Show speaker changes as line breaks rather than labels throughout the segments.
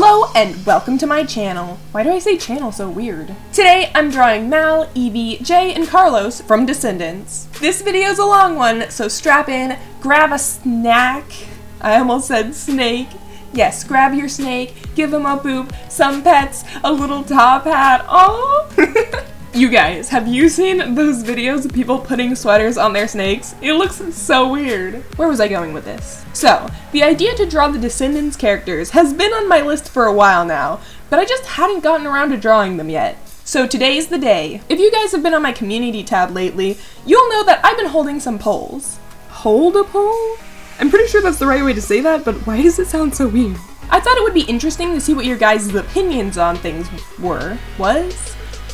Hello and welcome to my channel. Why do I say channel so weird? Today I'm drawing Mal, Evie, Jay, and Carlos from Descendants. This video's a long one, so strap in, grab a snack. I almost said snake. Yes, grab your snake, give him a boop, some pets, a little top hat. Oh! You guys, have you seen those videos of people putting sweaters on their snakes? It looks so weird. Where was I going with this? So, the idea to draw the Descendants characters has been on my list for a while now, but I just hadn't gotten around to drawing them yet. So today's the day. If you guys have been on my community tab lately, you'll know that I've been holding some polls. Hold a poll? I'm pretty sure that's the right way to say that, but why does it sound so weird? I thought it would be interesting to see what your guys' opinions on things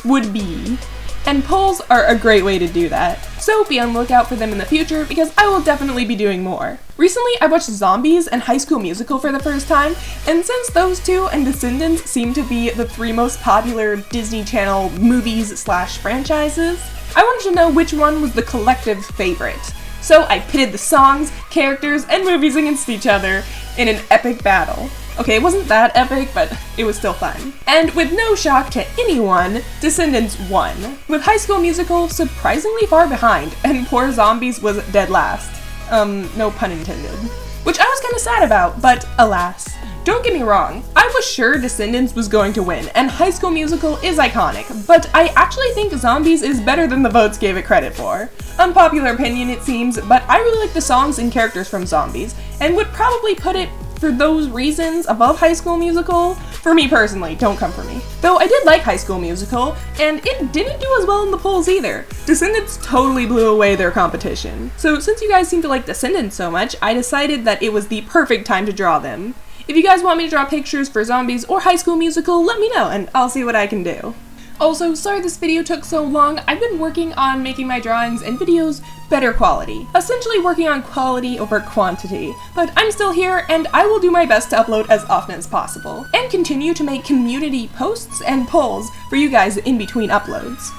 would be. And polls are a great way to do that. So be on the lookout for them in the future because I will definitely be doing more. Recently I watched Zombies and High School Musical for the first time, and since those two and Descendants seem to be the three most popular Disney Channel movies/franchises, I wanted to know which one was the collective favorite. So I pitted the songs, characters, and movies against each other in an epic battle. Okay, it wasn't that epic, but it was still fun. And with no shock to anyone, Descendants won, with High School Musical surprisingly far behind, and poor Zombies was dead last. No pun intended. Which I was kinda sad about, but alas. Don't get me wrong, I was sure Descendants was going to win, and High School Musical is iconic, but I actually think Zombies is better than the votes gave it credit for. Unpopular opinion it seems, but I really like the songs and characters from Zombies, and would probably put it for those reasons above High School Musical. For me personally, don't come for me. Though I did like High School Musical, and it didn't do as well in the polls either. Descendants totally blew away their competition. So since you guys seem to like Descendants so much, I decided that it was the perfect time to draw them. If you guys want me to draw pictures for Zombies or High School Musical, let me know and I'll see what I can do. Also, sorry this video took so long. I've been working on making my drawings and videos better quality. Essentially working on quality over quantity. But I'm still here and I will do my best to upload as often as possible. And continue to make community posts and polls for you guys in between uploads.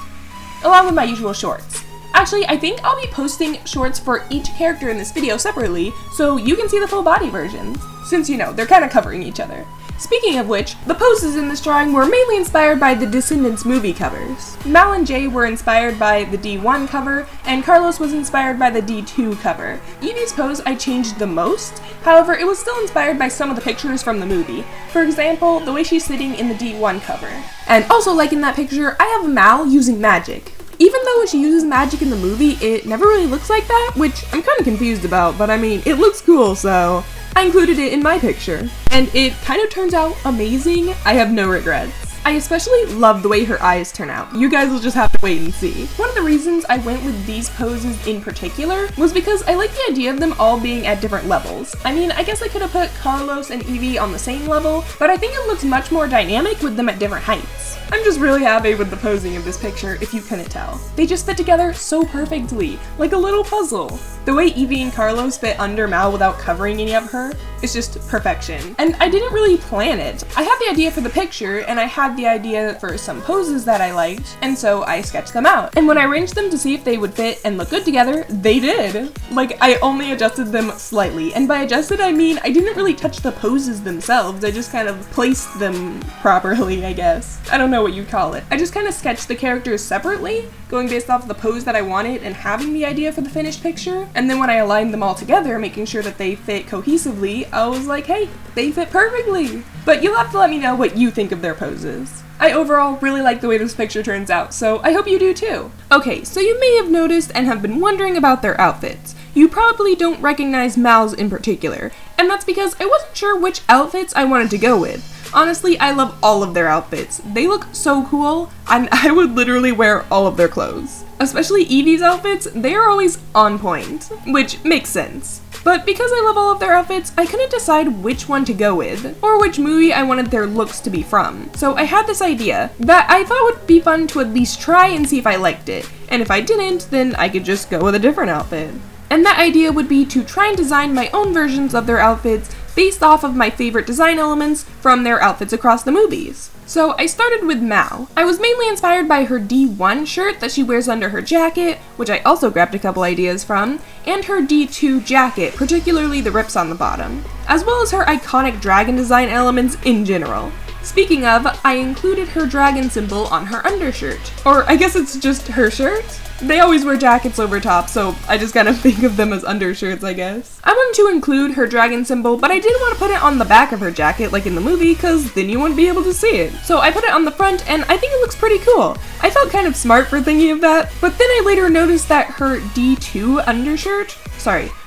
Along with my usual shorts. Actually, I think I'll be posting shorts for each character in this video separately so you can see the full body versions. Since, you know, they're kind of covering each other. Speaking of which, the poses in this drawing were mainly inspired by the Descendants movie covers. Mal and Jay were inspired by the D1 cover, and Carlos was inspired by the D2 cover. Evie's pose I changed the most, however it was still inspired by some of the pictures from the movie. For example, the way she's sitting in the D1 cover. And also like in that picture, I have Mal using magic. Even though when she uses magic in the movie, it never really looks like that, which I'm kind of confused about, but I mean, it looks cool, so I included it in my picture. And it kind of turns out amazing. I have no regrets. I especially love the way her eyes turn out. You guys will just have to wait and see. One of the reasons I went with these poses in particular was because I like the idea of them all being at different levels. I mean, I guess I could have put Carlos and Evie on the same level, but I think it looks much more dynamic with them at different heights. I'm just really happy with the posing of this picture, if you couldn't tell. They just fit together so perfectly, like a little puzzle. The way Evie and Carlos fit under Mal without covering any of her is just perfection. And I didn't really plan it. I had the idea for the picture, and I had the idea for some poses that I liked, and so I sketched them out. And when I arranged them to see if they would fit and look good together, they did. Like, I only adjusted them slightly, and by adjusted I mean I didn't really touch the poses themselves, I just kind of placed them properly, I guess. I don't know what you'd call it. I just kind of sketched the characters separately, going based off the pose that I wanted and having the idea for the finished picture, and then when I aligned them all together, making sure that they fit cohesively, I was like, hey, they fit perfectly! But you'll have to let me know what you think of their poses. I overall really like the way this picture turns out, so I hope you do too. Okay, so you may have noticed and have been wondering about their outfits. You probably don't recognize Mal's in particular, and that's because I wasn't sure which outfits I wanted to go with. Honestly, I love all of their outfits. They look so cool, and I would literally wear all of their clothes. Especially Evie's outfits, they are always on point, which makes sense. But because I love all of their outfits, I couldn't decide which one to go with, or which movie I wanted their looks to be from. So I had this idea that I thought would be fun to at least try and see if I liked it, and if I didn't, then I could just go with a different outfit. And that idea would be to try and design my own versions of their outfits based off of my favorite design elements from their outfits across the movies. So I started with Mal. I was mainly inspired by her D1 shirt that she wears under her jacket, which I also grabbed a couple ideas from, and her D2 jacket, particularly the rips on the bottom, as well as her iconic dragon design elements in general. Speaking of, I included her dragon symbol on her undershirt. Or I guess it's just her shirt? They always wear jackets over top, so I just kind of think of them as undershirts, I guess. I wanted to include her dragon symbol, but I didn't want to put it on the back of her jacket like in the movie, because then you wouldn't be able to see it. So I put it on the front, and I think it looks pretty cool. I felt kind of smart for thinking of that, but then I later noticed that her D2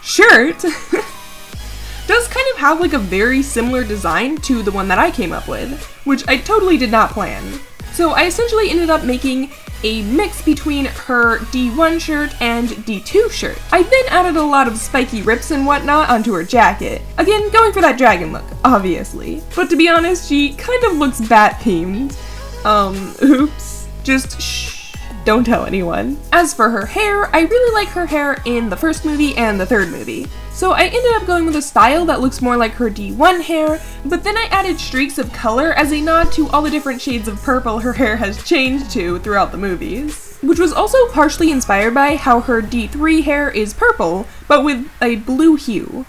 shirt does kind of have like a very similar design to the one that I came up with, which I totally did not plan. So I essentially ended up making a mix between her D1 shirt and D2 shirt. I then added a lot of spiky rips and whatnot onto her jacket. Again, going for that dragon look, obviously. But to be honest, she kind of looks bat-themed. Oops. Just shh, don't tell anyone. As for her hair, I really like her hair in the first movie and the third movie. So I ended up going with a style that looks more like her D1 hair, but then I added streaks of color as a nod to all the different shades of purple her hair has changed to throughout the movies. Which was also partially inspired by how her D3 hair is purple, but with a blue hue.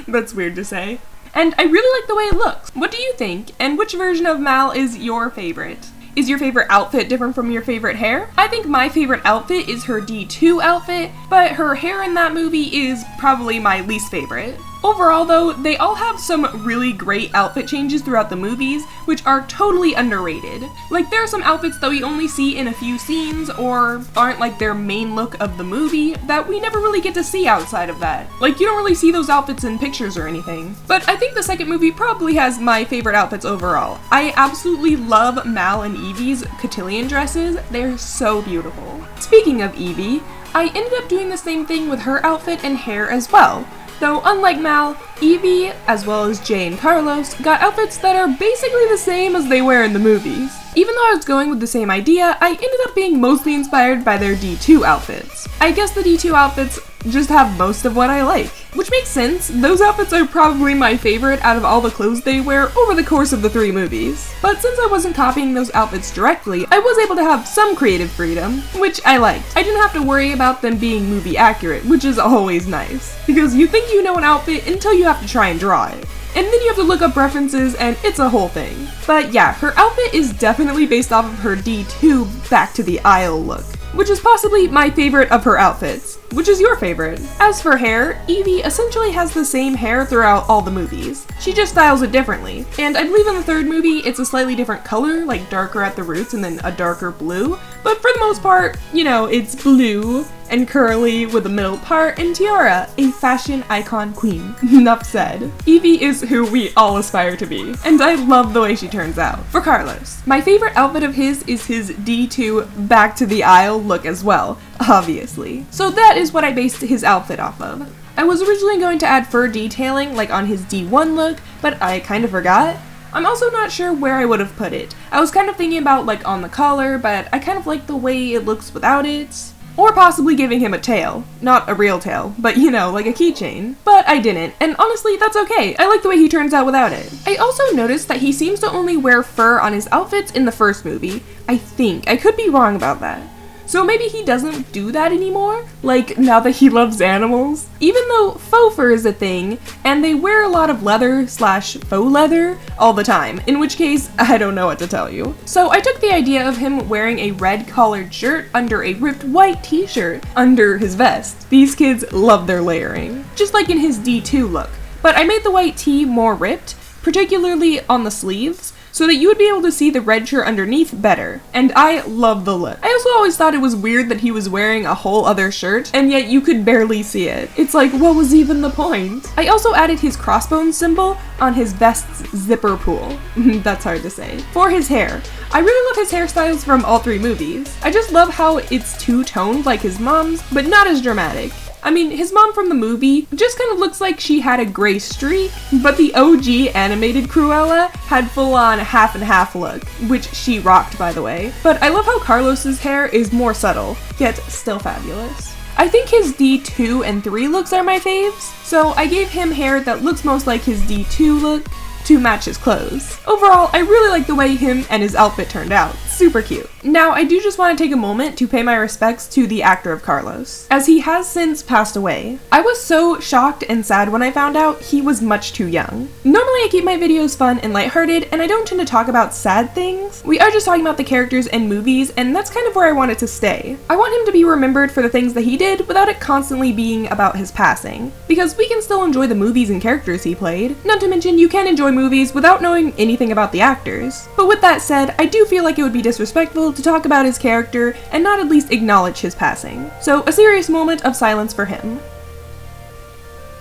That's weird to say. And I really like the way it looks. What do you think, and which version of Mal is your favorite? Is your favorite outfit different from your favorite hair? I think my favorite outfit is her D2 outfit, but her hair in that movie is probably my least favorite. Overall though, they all have some really great outfit changes throughout the movies, which are totally underrated. Like, there are some outfits that we only see in a few scenes, or aren't like their main look of the movie, that we never really get to see outside of that. Like, you don't really see those outfits in pictures or anything. But I think the second movie probably has my favorite outfits overall. I absolutely love Mal and Evie's cotillion dresses. They're so beautiful. Speaking of Evie, I ended up doing the same thing with her outfit and hair as well. Though unlike Mal, Evie, as well as Jay and Carlos, got outfits that are basically the same as they wear in the movies. Even though I was going with the same idea, I ended up being mostly inspired by their D2 outfits. I guess the D2 outfits just have most of what I like. Which makes sense, those outfits are probably my favorite out of all the clothes they wear over the course of the 3 movies. But since I wasn't copying those outfits directly, I was able to have some creative freedom, which I liked. I didn't have to worry about them being movie accurate, which is always nice. Because you think you know an outfit until you have to try and draw it. And then you have to look up references, and it's a whole thing. But yeah, her outfit is definitely based off of her D2 Back to the Isle look, which is possibly my favorite of her outfits. Which is your favorite? As for hair, Evie essentially has the same hair throughout all the movies. She just styles it differently. And I believe in the third movie, it's a slightly different color, like darker at the roots and then a darker blue. But for the most part, you know, it's blue and curly with a middle part, and Tiara, a fashion icon queen. Enough said. Evie is who we all aspire to be, and I love the way she turns out. For Carlos, my favorite outfit of his is his D2 Back to the Isle look as well, obviously. So that is what I based his outfit off of. I was originally going to add fur detailing like on his D1 look, but I kind of forgot. I'm also not sure where I would have put it. I was kind of thinking about like on the collar, but I kind of like the way it looks without it. Or possibly giving him a tail. Not a real tail, but you know, like a keychain. But I didn't, and honestly, that's okay. I like the way he turns out without it. I also noticed that he seems to only wear fur on his outfits in the first movie. I think. I could be wrong about that. So maybe he doesn't do that anymore? Like, now that he loves animals? Even though faux fur is a thing, and they wear a lot of leather/faux leather all the time, in which case, I don't know what to tell you. So I took the idea of him wearing a red collared shirt under a ripped white t-shirt under his vest. These kids love their layering. Just like in his D2 look. But I made the white tee more ripped, particularly on the sleeves, so that you would be able to see the red shirt underneath better. And I love the look. I also always thought it was weird that he was wearing a whole other shirt, and yet you could barely see it. It's like, what was even the point? I also added his crossbones symbol on his vest's zipper pull. That's hard to say. For his hair, I really love his hairstyles from all 3 movies. I just love how it's two-toned like his mom's, but not as dramatic. I mean, his mom from the movie just kind of looks like she had a gray streak, but the OG animated Cruella had full-on half and half look, which she rocked, by the way. But I love how Carlos's hair is more subtle, yet still fabulous. I think his D2 and 3 looks are my faves, so I gave him hair that looks most like his D2 look to match his clothes. Overall, I really like the way him and his outfit turned out. Super cute. Now, I do just want to take a moment to pay my respects to the actor of Carlos, as he has since passed away. I was so shocked and sad when I found out he was much too young. Normally I keep my videos fun and lighthearted, and I don't tend to talk about sad things. We are just talking about the characters and movies, and that's kind of where I want it to stay. I want him to be remembered for the things that he did without it constantly being about his passing, because we can still enjoy the movies and characters he played. Not to mention, you can enjoy movies without knowing anything about the actors. But with that said, I do feel like it would be disrespectful to talk about his character and not at least acknowledge his passing. So a serious moment of silence for him.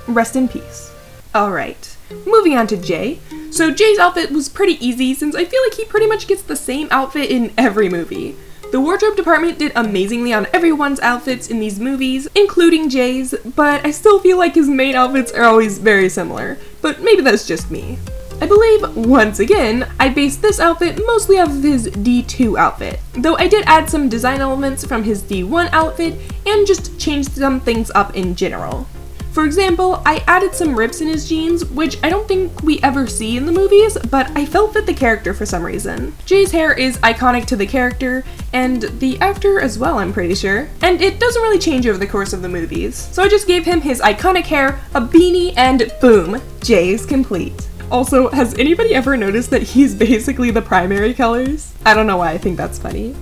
Rest in peace. Alright, moving on to Jay. So Jay's outfit was pretty easy since I feel like he pretty much gets the same outfit in every movie. The wardrobe department did amazingly on everyone's outfits in these movies, including Jay's, but I still feel like his main outfits are always very similar, but maybe that's just me. I believe, once again, I based this outfit mostly off of his D2 outfit, though I did add some design elements from his D1 outfit and just changed some things up in general. For example, I added some rips in his jeans, which I don't think we ever see in the movies, but I felt fit the character for some reason. Jay's hair is iconic to the character, and the actor as well, I'm pretty sure, and it doesn't really change over the course of the movies. So I just gave him his iconic hair, a beanie, and boom, Jay's complete. Also, has anybody ever noticed that he's basically the primary colors? I don't know why I think that's funny.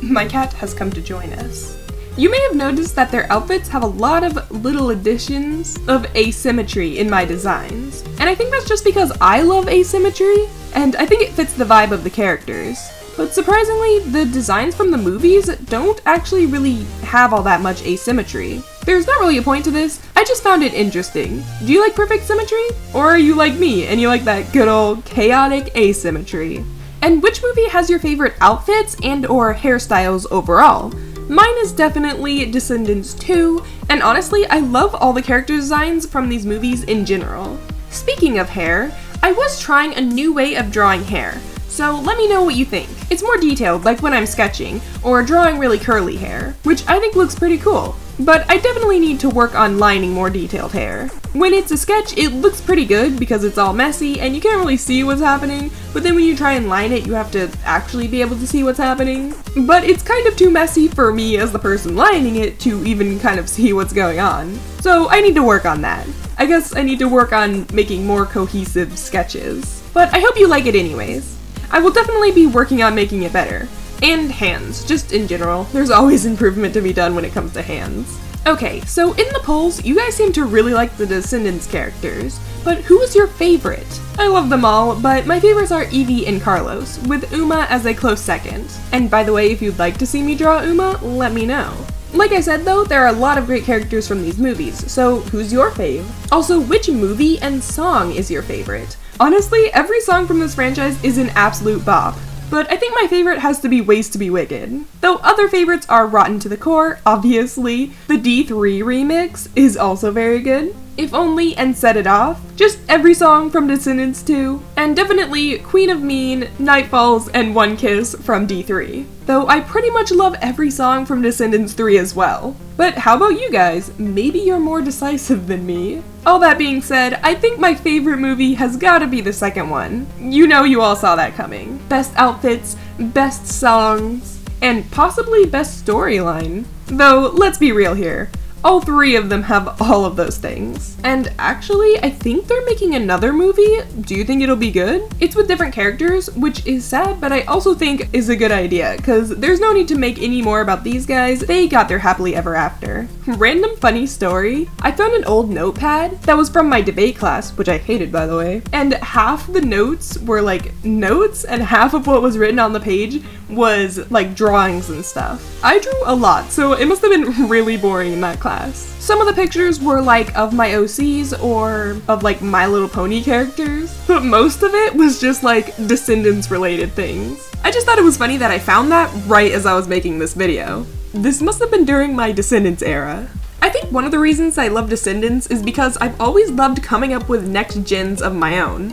My cat has come to join us. You may have noticed that their outfits have a lot of little additions of asymmetry in my designs. And I think that's just because I love asymmetry, and I think it fits the vibe of the characters. But surprisingly, the designs from the movies don't actually really have all that much asymmetry. There's not really a point to this, I just found it interesting. Do you like perfect symmetry? Or are you like me and you like that good old chaotic asymmetry? And which movie has your favorite outfits and or hairstyles overall? Mine is definitely Descendants 2, and honestly, I love all the character designs from these movies in general. Speaking of hair, I was trying a new way of drawing hair, so let me know what you think. It's more detailed, like when I'm sketching, or drawing really curly hair, which I think looks pretty cool. But I definitely need to work on lining more detailed hair. When it's a sketch, it looks pretty good because it's all messy and you can't really see what's happening, but then when you try and line it, you have to actually be able to see what's happening. But it's kind of too messy for me as the person lining it to even kind of see what's going on. So I need to work on that. I guess I need to work on making more cohesive sketches. But I hope you like it anyways. I will definitely be working on making it better. And hands, just in general. There's always improvement to be done when it comes to hands. Okay, so in the polls, you guys seem to really like the Descendants characters, but who was your favorite? I love them all, but my favorites are Evie and Carlos, with Uma as a close second. And by the way, if you'd like to see me draw Uma, let me know. Like I said though, there are a lot of great characters from these movies, so who's your fave? Also, which movie and song is your favorite? Honestly, every song from this franchise is an absolute bop. But I think my favorite has to be Ways to Be Wicked. Though other favorites are Rotten to the Core, obviously. The D3 remix is also very good. If Only and Set It Off. Just every song from Descendants 2. And definitely Queen of Mean, Night Falls, and One Kiss from D3. Though I pretty much love every song from Descendants 3 as well. But how about you guys? Maybe you're more decisive than me. All that being said, I think my favorite movie has gotta be the second one. You know you all saw that coming. Best outfits, best songs, and possibly best storyline. Though, let's be real here. All three of them have all of those things. And actually, I think they're making another movie. Do you think it'll be good? It's with different characters, which is sad, but I also think is a good idea, because there's no need to make any more about these guys. They got their happily ever after. Random funny story. I found an old notepad that was from my debate class, which I hated by the way, and half the notes were like notes, and half of what was written on the page was like drawings and stuff. I drew a lot, so it must have been really boring in that class. Some of the pictures were like of my OCs or of like My Little Pony characters, but most of it was just like Descendants related things. I just thought it was funny that I found that right as I was making this video. This must have been during my Descendants era. I think one of the reasons I love Descendants is because I've always loved coming up with next gens of my own.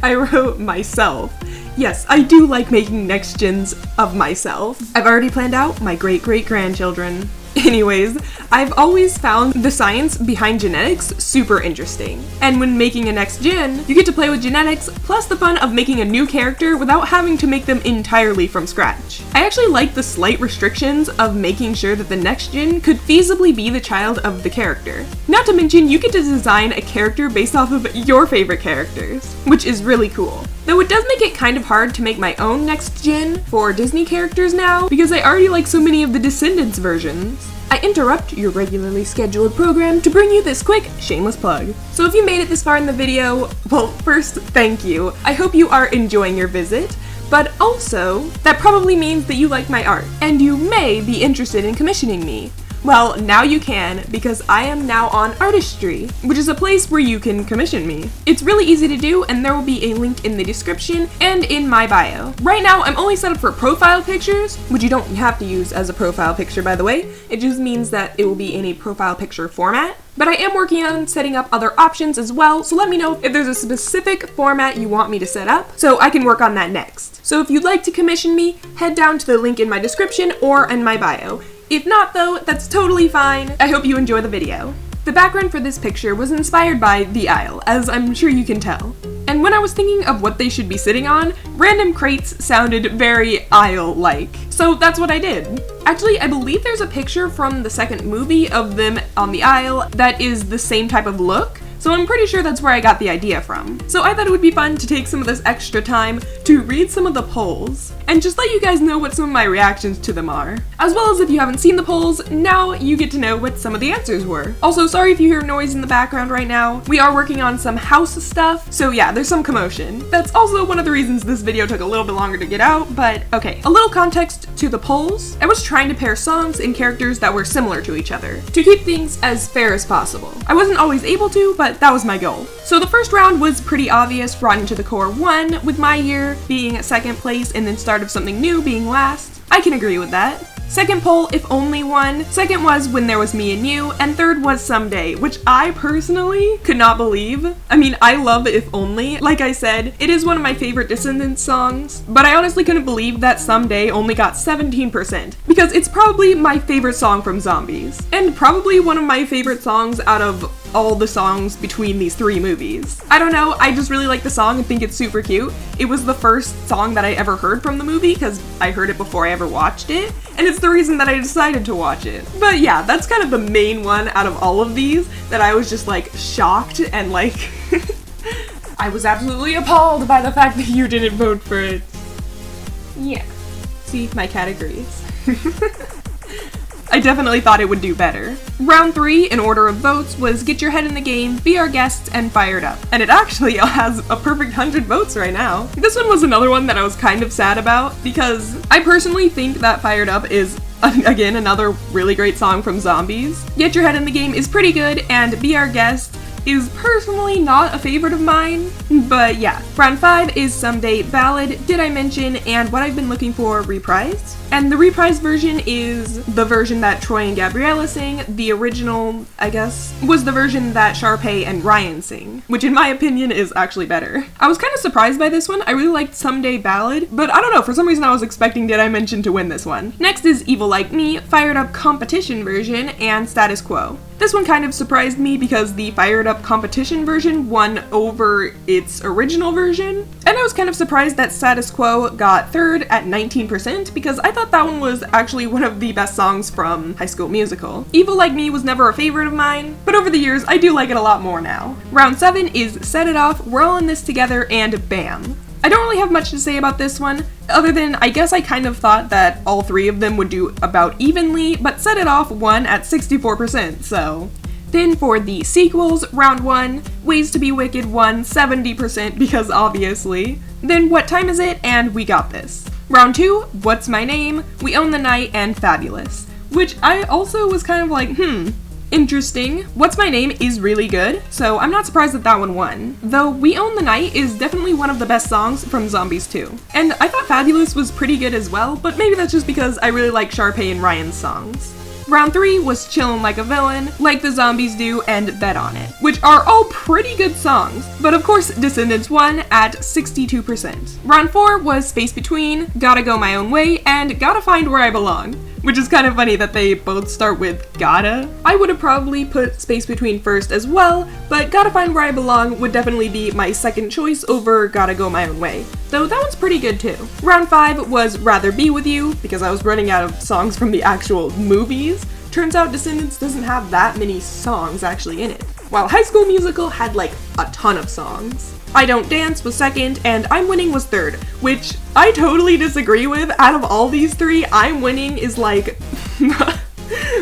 I wrote myself. Yes, I do like making next gens of myself. I've already planned out my great-great-grandchildren. Anyways, I've always found the science behind genetics super interesting. And when making a next gen, you get to play with genetics, plus the fun of making a new character without having to make them entirely from scratch. I actually like the slight restrictions of making sure that the next gen could feasibly be the child of the character. Not to mention, you get to design a character based off of your favorite characters, which is really cool. Though it does make it kind of hard to make my own next gen for Disney characters now, because I already like so many of the Descendants versions. I interrupt your regularly scheduled program to bring you this quick, shameless plug. So if you made it this far in the video, well, first, thank you. I hope you are enjoying your visit, but also, that probably means that you like my art, and you may be interested in commissioning me. Well, now you can, because I am now on Artistry, which is a place where you can commission me. It's really easy to do, and there will be a link in the description and in my bio. Right now, I'm only set up for profile pictures, which you don't have to use as a profile picture, by the way. It just means that it will be in a profile picture format. But I am working on setting up other options as well, so let me know if there's a specific format you want me to set up, so I can work on that next. So if you'd like to commission me, head down to the link in my description or in my bio. If not though, that's totally fine. I hope you enjoy the video. The background for this picture was inspired by The Isle, as I'm sure you can tell. And when I was thinking of what they should be sitting on, random crates sounded very Isle-like. So that's what I did. Actually, I believe there's a picture from the second movie of them on the Isle that is the same type of look. So I'm pretty sure that's where I got the idea from. So I thought it would be fun to take some of this extra time to read some of the polls, and just let you guys know what some of my reactions to them are. As well as if you haven't seen the polls, now you get to know what some of the answers were. Also, sorry if you hear noise in the background right now. We are working on some house stuff, so yeah, there's some commotion. That's also one of the reasons this video took a little bit longer to get out, but okay. A little context to the polls. I was trying to pair songs and characters that were similar to each other, to keep things as fair as possible. I wasn't always able to, but that was my goal. So the first round was pretty obvious, Rotten to the Core 1, with my year being second place and then Start of Something New being last. I can agree with that. Second poll, If Only won. Second was When There Was Me and You, and third was Someday, which I personally could not believe. I mean, I love If Only. Like I said, it is one of my favorite Descendants songs, but I honestly couldn't believe that Someday only got 17%, because it's probably my favorite song from Zombies, and probably one of my favorite songs out of all the songs between these three movies. I don't know, I just really like the song and think it's super cute. It was the first song that I ever heard from the movie, because I heard it before I ever watched it, and it's the reason that I decided to watch it. But yeah, that's kind of the main one out of all of these that I was just like shocked and like I was absolutely appalled by the fact that you didn't vote for it. Yeah. See, my cat agrees. I definitely thought it would do better. Round 3, in order of votes, was Get Your Head in the Game, Be Our Guests, and Fired Up. And it actually has a perfect 100 votes right now. This one was another one that I was kind of sad about, because I personally think that Fired Up is, again, another really great song from Zombies. Get Your Head in the Game is pretty good, and Be Our Guest is personally not a favorite of mine, but yeah. Round 5 is Someday, Ballad, Did I Mention, and What I've Been Looking For, Reprised. And the reprised version is the version that Troy and Gabriella sing. The original, I guess, was the version that Sharpay and Ryan sing, which in my opinion is actually better. I was kind of surprised by this one. I really liked Someday, Ballad, but I don't know, for some reason I was expecting Did I Mention to win this one. Next is Evil Like Me, Fired Up Competition version, and Status Quo. This one kind of surprised me because the Fired Up competition version won over its original version, and I was kind of surprised that Status Quo got third at 19% because I thought that one was actually one of the best songs from High School Musical. Evil Like Me was never a favorite of mine, but over the years I do like it a lot more now. Round 7 is Set It Off, We're All in This Together, and Bam. I don't really have much to say about this one, other than I guess I kind of thought that all three of them would do about evenly, but Set It Off won at 64%, so. Then for the sequels, Round 1, Ways to Be Wicked won 70% because obviously. Then What Time Is It? And We Got This. Round 2, What's My Name? We Own the Night, and Fabulous, which I also was kind of like, interesting. What's My Name is really good, so I'm not surprised that that one won. Though We Own the Night is definitely one of the best songs from Zombies 2. And I thought Fabulous was pretty good as well, but maybe that's just because I really like Sharpay and Ryan's songs. Round 3 was Chillin' Like a Villain, Like the Zombies Do, and Bet on It, which are all pretty good songs, but of course Descendants won at 62%. Round 4 was Space Between, Gotta Go My Own Way, and Gotta Find Where I Belong, which is kind of funny that they both start with gotta. I would have probably put Space Between first as well, but Gotta Find Where I Belong would definitely be my second choice over Gotta Go My Own Way, though that one's pretty good too. Round 5 was Rather Be With You, because I was running out of songs from the actual movies. Turns out Descendants doesn't have that many songs actually in it, while High School Musical had like a ton of songs. I Don't Dance was second, and I'm Winning was third, which I totally disagree with. Out of all these three, I'm Winning is like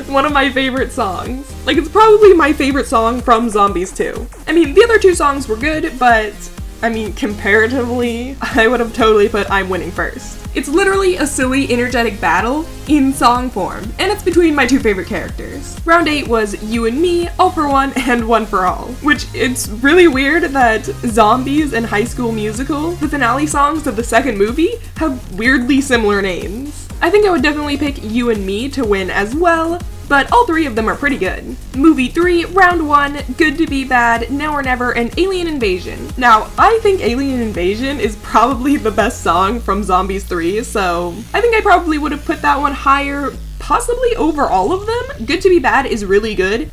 one of my favorite songs. Like, it's probably my favorite song from Zombies 2. I mean, the other two songs were good, but I mean, comparatively, I would have totally put I'm Winning first. It's literally a silly, energetic battle in song form, and it's between my two favorite characters. Round 8 was You and Me, All for One, and One for All, which it's really weird that Zombies and High School Musical, the finale songs of the second movie, have weirdly similar names. I think I would definitely pick You and Me to win as well, but all three of them are pretty good. Movie 3, Round 1, Good to Be Bad, Now or Never, and Alien Invasion. Now, I think Alien Invasion is probably the best song from Zombies 3, so I think I probably would have put that one higher, possibly over all of them. Good to Be Bad is really good.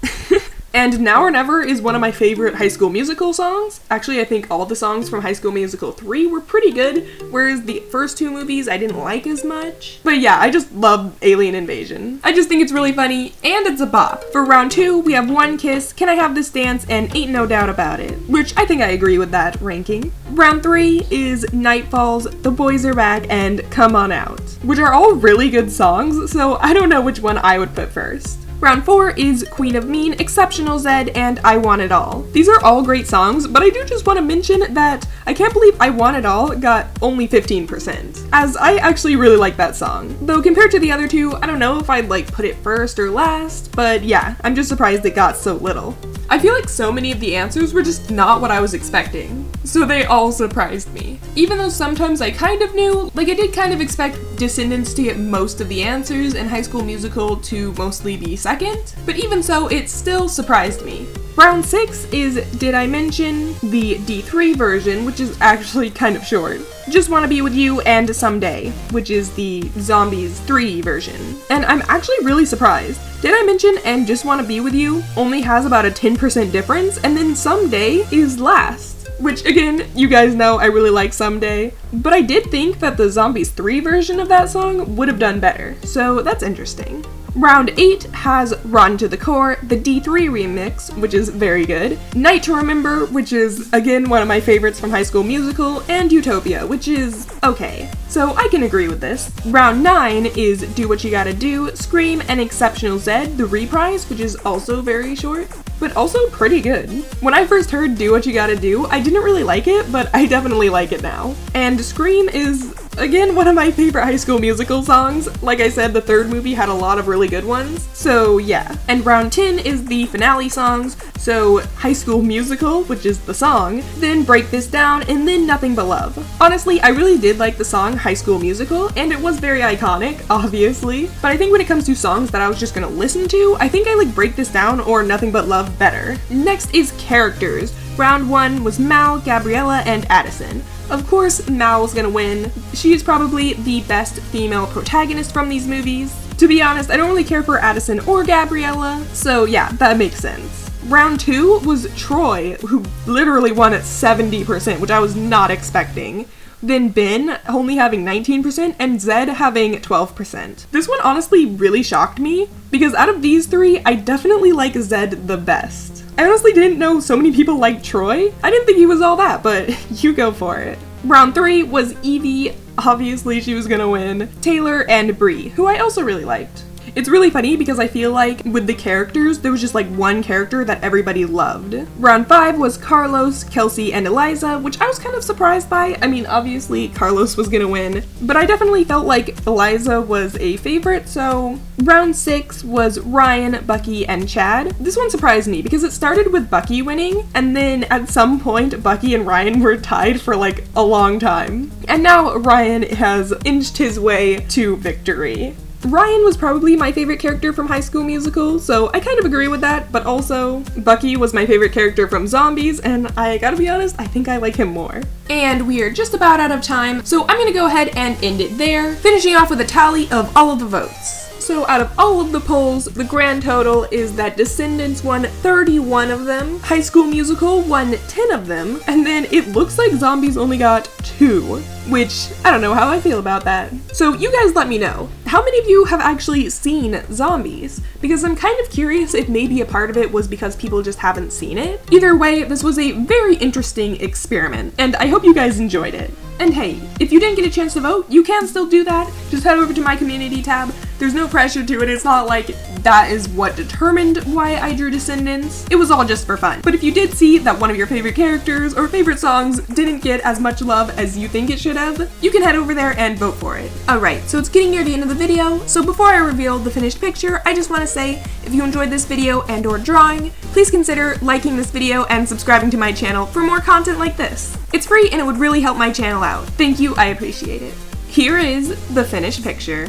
And Now or Never is one of my favorite High School Musical songs. Actually, I think all the songs from High School Musical 3 were pretty good, whereas the first two movies I didn't like as much. But yeah, I just love Alien Invasion. I just think it's really funny, and it's a bop. For round 2, we have One Kiss, Can I Have This Dance, and Ain't No Doubt About It, which I think I agree with that ranking. Round 3 is Night Falls, The Boys Are Back, and Come On Out, which are all really good songs, so I don't know which one I would put first. Round 4 is Queen of Mean, Exceptional Zed, and I Want It All. These are all great songs, but I do just want to mention that I can't believe I Want It All got only 15%, as I actually really like that song. Though compared to the other two, I don't know if I'd like put it first or last, but yeah, I'm just surprised it got so little. I feel like so many of the answers were just not what I was expecting, so they all surprised me. Even though sometimes I kind of knew, like I did kind of expect Descendants to get most of the answers and High School Musical to mostly be second, but even so, it still surprised me. Round 6 is Did I Mention, the D3 version, which is actually kind of short. Just Wanna Be With You and Someday, which is the Zombies 3 version. And I'm actually really surprised. Did I Mention and Just Wanna Be With You only has about a 10% difference, and then Someday is last. Which, again, you guys know I really like Someday, but I did think that the Zombies 3 version of that song would have done better, so that's interesting. Round 8 has Rotten to the Core, the D3 remix, which is very good, Night to Remember, which is, again, one of my favorites from High School Musical, and Utopia, which is okay. So I can agree with this. Round 9 is Do What You Gotta Do, Scream, and Exceptional Zed, the reprise, which is also very short, but also pretty good. When I first heard Do What You Gotta Do, I didn't really like it, but I definitely like it now. And Scream is, again, one of my favorite High School Musical songs. Like I said, the third movie had a lot of really good ones, so yeah. And round 10 is the finale songs, so High School Musical, which is the song, then Break This Down, and then Nothing But Love. Honestly, I really did like the song High School Musical, and it was very iconic, obviously, but I think when it comes to songs that I was just gonna listen to, I think I like Break This Down or Nothing But Love better. Next is characters. Round 1 was Mal, Gabriella, and Addison. Of course, Mal's gonna win. She is probably the best female protagonist from these movies. To be honest, I don't really care for Addison or Gabriella, so yeah, that makes sense. Round 2 was Troy, who literally won at 70%, which I was not expecting. Then Ben only having 19%, and Zed having 12%. This one honestly really shocked me, because out of these three, I definitely like Zed the best. I honestly didn't know so many people liked Troy. I didn't think he was all that, but you go for it. Round 3 was Evie, obviously she was gonna win, Taylor, and Bree, who I also really liked. It's really funny because I feel like with the characters, there was just like one character that everybody loved. Round 5 was Carlos, Kelsey, and Eliza, which I was kind of surprised by. I mean, obviously Carlos was gonna win, but I definitely felt like Eliza was a favorite, so... Round 6 was Ryan, Bucky, and Chad. This one surprised me because it started with Bucky winning, and then at some point Bucky and Ryan were tied for like a long time. And now Ryan has inched his way to victory. Ryan was probably my favorite character from High School Musical, so I kind of agree with that, but also Bucky was my favorite character from Zombies, and I gotta be honest, I think I like him more. And we are just about out of time, so I'm gonna go ahead and end it there, finishing off with a tally of all of the votes. So out of all of the polls, the grand total is that Descendants won 31 of them, High School Musical won 10 of them, and then it looks like Zombies only got 2, which I don't know how I feel about that. So you guys let me know. How many of you have actually seen Zombies? Because I'm kind of curious if maybe a part of it was because people just haven't seen it. Either way, this was a very interesting experiment, and I hope you guys enjoyed it. And hey, if you didn't get a chance to vote, you can still do that. Just head over to my community tab. There's no pressure to it. It's not like that is what determined why I drew Descendants. It was all just for fun. But if you did see that one of your favorite characters or favorite songs didn't get as much love as you think it should have, you can head over there and vote for it. Alright, so it's getting near the end of the video, so before I reveal the finished picture, I just want to say, if you enjoyed this video and or drawing, please consider liking this video and subscribing to my channel for more content like this. It's free and it would really help my channel out. Thank you, I appreciate it. Here is the finished picture.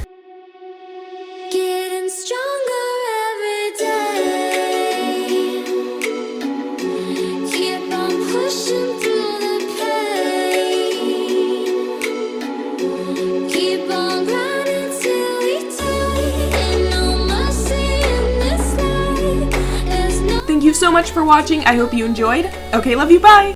Getting stronger every day. Keep on pushing through the pain. Keep on grinding till we die. Ain't no mercy in this life. There's no.
Thank you so much for watching. I hope you enjoyed. Okay, love you, bye!